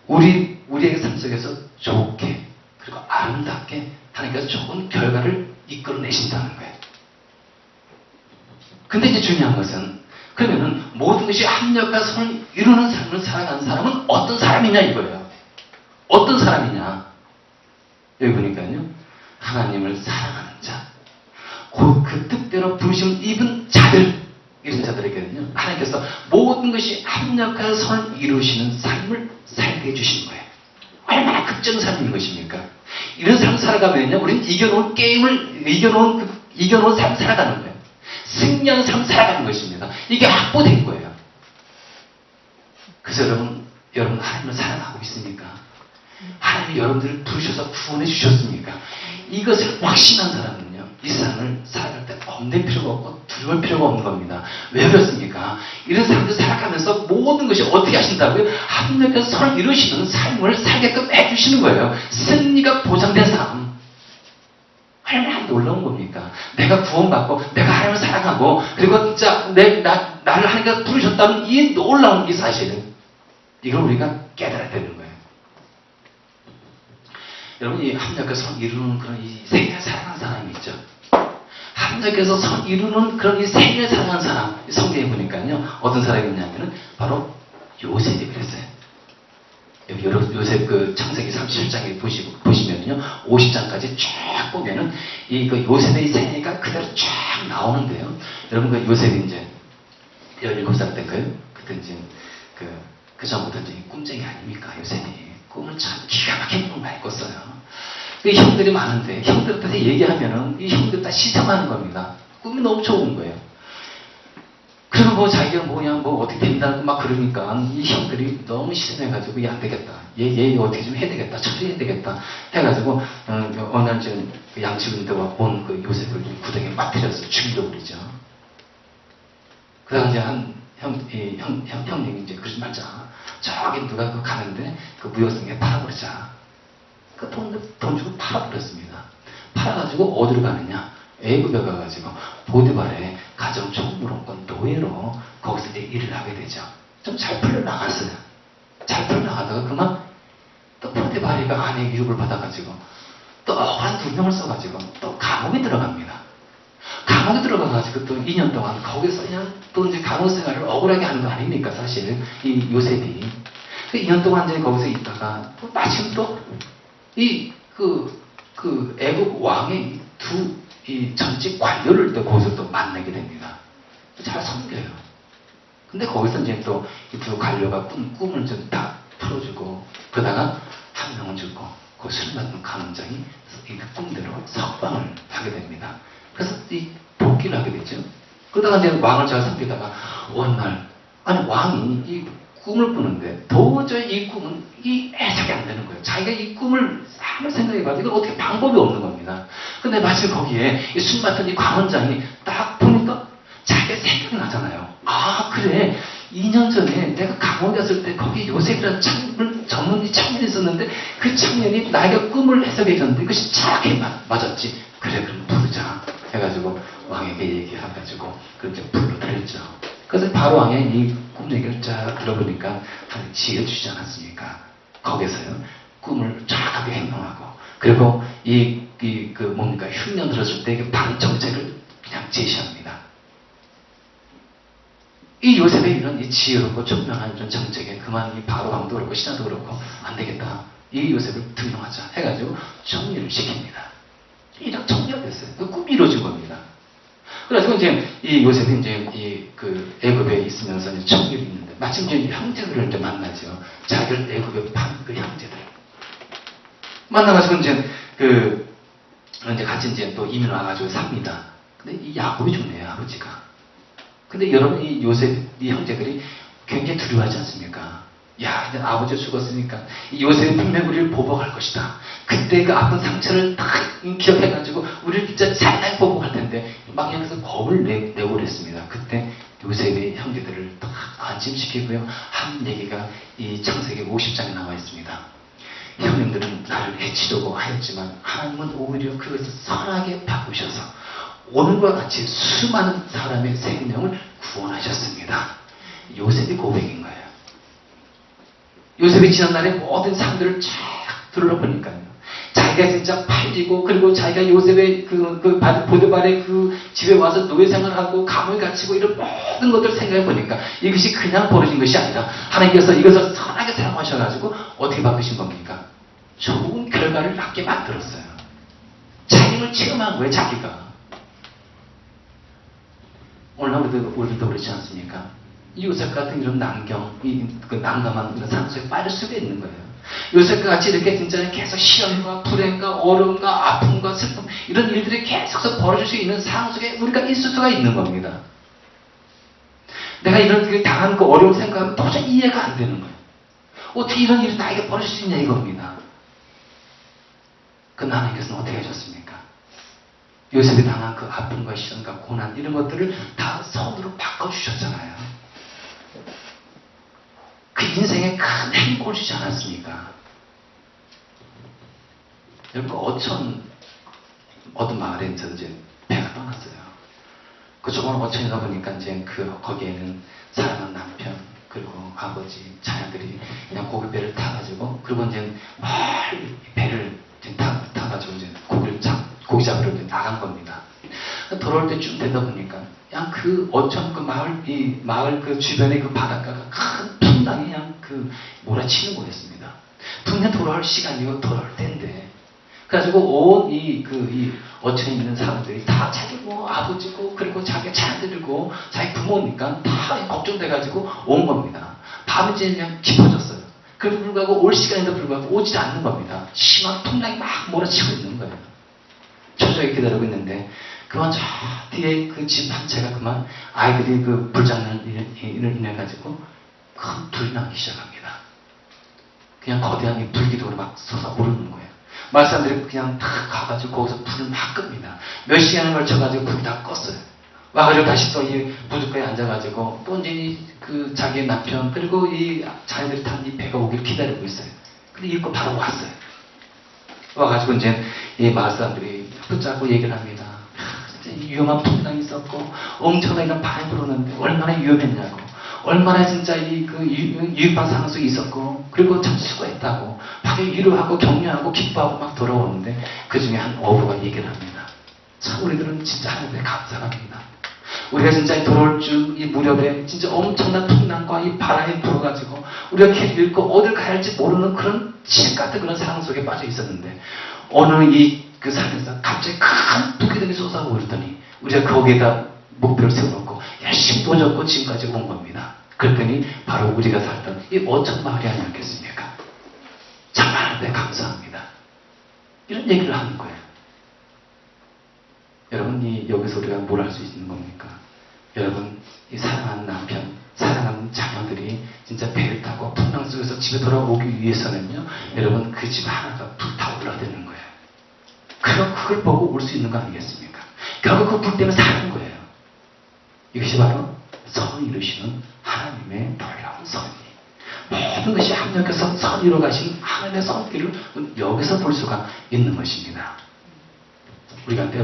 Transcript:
우리의 삶 속에서 좋게 그리고 아름답게 하나님께서 좋은 결과를 이끌어내신다는 거예요. 근데 이제 중요한 것은 그러면은 모든 것이 합력과 선을 이루는 삶을 살아가는 사람은 어떤 사람이냐 이거예요. 어떤 사람이냐. 여기 보니까요. 하나님을 사랑하는 자. 그 뜻대로 부르심을 입은 자들. 이런 자들에게는요. 하나님께서 모든 것이 합력하여 선을 이루시는 삶을 살게 해주시는 거예요. 얼마나 극적인 삶인 것입니까? 이런 삶 살아가면요. 우리는 이겨놓은 게임을, 이겨놓은 삶 살아가는 거예요. 승리하는 삶 살아가는 것입니다. 이게 확보된 거예요. 그래서 여러분 하나님을 사랑하고 있습니까? 하나님이 여러분들을 부르셔서 구원해 주셨습니까? 이것을 확신한 사람은요. 이 세상을 살아갈 때 겁낼 필요가 없고 두려울 필요가 없는 겁니다. 왜 그렇습니까? 이런 사람들 살아가면서 모든 것이 어떻게 하신다고요? 합력해서 서로 이루시는 삶을 살게끔 해주시는 거예요. 승리가 보장된 삶. 얼마나 놀라운 겁니까? 내가 구원받고 내가 하나님을 사랑하고 그리고 진짜 나를 하나님께서 부르셨다는 이 놀라운 이 사실은 이걸 우리가 깨달아야 되는 거예요. 여러분 이 합력해서 서로 이루는 그런 이 생애를 살아가는 사람이 있죠. 합력해서 서로 이루는 그런 이 생애를 살아가는 사람 성경에 보니까요. 어떤 사람이 있냐면은 바로 요셉이 그랬어요. 여기 요셉 그 창세기 37장에 보시면요. 50장까지 쫙 보면은 그 요셉의 생애가 그대로 쫙 나오는데요. 여러분 그 요셉이 이제 17살 때인가요? 그때 이제 그 전부터 이제 꿈쟁이 아닙니까? 요셉이. 꿈을 참 기가 막힌 꿈을 많이 꿨어요. 그 형들이 많은데 형들한테 얘기하면은 이 형들 다 시샘하는 겁니다. 꿈이 너무 좋은 거예요. 그리고 뭐 자기가 뭐 어떻게 된다고 막 그러니까 이 형들이 너무 시샘해가지고 야 안 되겠다. 얘 어떻게 좀 해야 되겠다. 처리해야 되겠다. 해가지고 어느 날 지금 양치군대가 온 그 요셉을 구덩이에 빠뜨려서 죽이려고 그러죠. 그다음 이제 형님이 이제 그러지 말자. 저기 누가 가는데 그 무역성에 팔아버리자. 그 돈 주고 팔아버렸습니다. 팔아가지고 어디로 가느냐? 애굽에 가가지고 보디발의 가정 총무로건 노예로 거기서 이제 일을 하게 되죠. 좀 잘 풀려나갔어요. 잘 풀려나가다가 그만 또 보디발이가 아내의 유혹을 받아가지고 또 억울한 누명을 써가지고 또 감옥에 들어갑니다. 감옥에 들어가가지고 또 2년 동안 거기서 그냥 또 이제 감옥 생활을 억울하게 하는 거 아닙니까? 사실 이 요셉이 2년 동안 이제 거기서 있다가 또 마침 또 그 애국 왕의 이 전직 관료를 또 거기서 또 만나게 됩니다. 잘 섬겨요. 근데 거기서 이제 또 이 두 관료가 꿈을 좀 다 풀어주고 그러다가 한 명은 죽고 그 술 맞는 간원장이 이 꿈대로 석방을 하게 됩니다. 그래서 이 복귀를 하게 되죠. 그러다가 이제 왕을 잘 섬기다가 어느 날 아니 왕이 이 꿈을 꾸는데 도저히 이 꿈은 해석이 안 되는 거예요. 자기가 이 꿈을 한번 생각해봐도 이건 어떻게 방법이 없는 겁니다. 근데 마침 거기에 이 술 맡은 이 광원장이 딱 보니까 자기가 생각이 나잖아요. 아 그래 2년 전에 내가 감옥에 갔을 때 거기 요셉이라는 전문이 청년이 있었는데 그 청년이 나에게 꿈을 해석해 줬는데 그것이 정확히 맞았지. 그래 그럼 부르자 해가지고 왕에게 얘기해가지고 그렇게 불러드렸죠. 그래서 바로 왕의 이 꿈 얘기를 쫙 들어보니까 지혜 주지 않았습니까? 거기서요 꿈을 정확하게 행동하고 그리고 뭡니까 흉년 들었을 때 바른 정책을 그냥 제시합니다. 이 요셉의 이런 이 지혜롭고 총명한 이런 정책에 그만 이 바로 왕도 그렇고 신하도 그렇고 안 되겠다. 이 요셉을 등용하자 해가지고 정리를 시킵니다. 이런 정리가 됐어요. 그 꿈이 이루어진 겁니다. 그래서 이제 이 요셉이 이제 그 애굽에 있으면서 이제 정리를 있는데 마침 이제 형제들을 이제 만나죠. 자기를 애굽에 판 그 형제들 만나가지고 이제 같이 이제 또 이민 와가지고 삽니다. 근데 이 야곱이 죽네요, 아버지가. 근데 여러분 이 요셉 이 형제들이 굉장히 두려워하지 않습니까? 야, 이제 아버지 죽었으니까 이 요셉이 분명 우리를 보복할 것이다. 그때 그 아픈 상처를 딱 기억해가지고 우리를 진짜 잘날 보복할 텐데 막 여기서 겁을 내고 그랬습니다. 그때 요셉의 형제들을 딱 안심시키고요. 한 얘기가 이 창세기 50장에 나와 있습니다. 형님들은 나를 해치려고 하였지만 하나님은 오히려 그것을 선하게 바꾸셔서 오늘과 같이 수많은 사람의 생명을 구원하셨습니다. 요셉의 고백인 거예요. 요셉이 지난날에 모든 상들을 쫙 둘러보니까요. 자기가 진짜 팔리고, 그리고 자기가 요셉의 보드발의 그 집에 와서 노예 생활하고 감옥에 갇히고 이런 모든 것들을 생각해 보니까 이것이 그냥 벌어진 것이 아니라 하나님께서 이것을 선하게 사용하셔가지고 어떻게 바꾸신 겁니까? 좋은 결과를 낳게 만들었어요. 자기를 체험한 거예요, 자기가. 오늘 우리도 그렇지 않습니까? 요셉 같은 이런 난감한 이런 상처에 빠질 수가 있는 거예요. 요셉과 같이 이렇게 진짜 계속 시험과 불행과 어려움과 아픔과 슬픔 이런 일들이 계속 벌어질 수 있는 상황 속에 우리가 있을 수가 있는 겁니다. 내가 이런 당한 그 어려운 생각하면 도저히 이해가 안 되는 거예요. 어떻게 이런 일이 나에게 벌어질 수 있냐 이겁니다. 그런데 하나님께서는 어떻게 하셨습니까? 요셉이 당한 그 아픔과 시련과 고난 이런 것들을 다 선으로 바꿔주셨잖아요. 그 인생에 큰 행복을 주지 않았습니까? 여러분 어떤 마을에 이제 배가 떠났어요. 그 좁은 어촌이다 보니까 이제 거기에는 사랑하는 남편 그리고 아버지 자녀들이 그냥 고깃배를 타가지고 그리고 이제 배를 타가지고 이제 고기 잡으러 이제 나간 겁니다. 돌아올 때쯤 되다 보니까 그냥 그 어촌 마을 그 주변의 그 바닷가가 큰 풍랑이 그냥 몰아치는 거였습니다. 분명 돌아올 시간이고 돌아올 때인데 그래가지고 온 이 어촌에 있는 사람들이 다 자기 아버지고 그리고 자기 자녀들이고 자기 부모니까 다 걱정돼가지고 온 겁니다. 밤이 그냥 깊어졌어요. 그래도 불구하고 올 시간에도 불구하고 오지 않는 겁니다. 심한 풍랑이 막 몰아치고 있는 거예요. 초조하게 기다리고 있는데 그만 저 뒤에 그 집 한 채가 그만 아이들이 그 불장난을 인해 가지고 큰 불이 나기 시작합니다. 그냥 거대한 이 불기둥으로 막 솟아오르는 거예요. 마을 사람들이 그냥 다 가가지고 거기서 불을 막 끕니다. 몇 시간을 걸쳐가지고 불이 다 껐어요. 와가지고 다시 또 이 부둣가에 앉아가지고 또 이제 자기의 남편 그리고 이 자녀들이 탄 이 배가 오기를 기다리고 있어요. 근데 이거 바로 왔어요. 와가지고 이제 이 마을 사람들이 붙잡고 얘기를 합니다. 진짜 위험한 풍랑이 있었고 엄청나게 이런 바람이 불었는데 얼마나 위험했냐고 얼마나 진짜 유익한 상황 속에 있었고 그리고 참 수고했다고 막 위로하고 격려하고 기뻐하고 막 돌아오는데 그 중에 한 어부가 얘기를 합니다. 참 우리들은 진짜 하나님께 감사합니다. 우리가 진짜 돌아올 줄 이 무렵에 진짜 엄청난 풍랑과 이 바람이 불어가지고 우리가 길 잃고 어딜 가야 할지 모르는 그런 칠 같은 그런 상황 속에 빠져 있었는데 어느 그 산에서 갑자기 큰 불기둥이 솟아오르더니 우리가 거기에다 목표를 세워놓고 열심히 도졌고 지금까지 온 겁니다. 그랬더니 바로 우리가 살던 이 어촌 마을이 아니었겠습니까? 정말 하나님께 감사합니다. 이런 얘기를 하는 거예요. 여러분 여기서 우리가 뭘 할 수 있는 겁니까? 여러분 이 사랑하는 남편 사랑하는 자녀들이 진짜 배를 타고 풍랑 속에서 집에 돌아오기 위해서는요 여러분 그 집 하나가 불타올라야 되는 거예요. 그걸 보고 올 수 있는 거 아니겠습니까? 결국 그 불 때문에 사는 거예요. 이것이 바로 선을 이루시는 하나님의 놀라운 섭리. 모든 것이 합력해서 선 이루어 가신 하나님의 섭리를 여기서 볼 수가 있는 것입니다. 우리가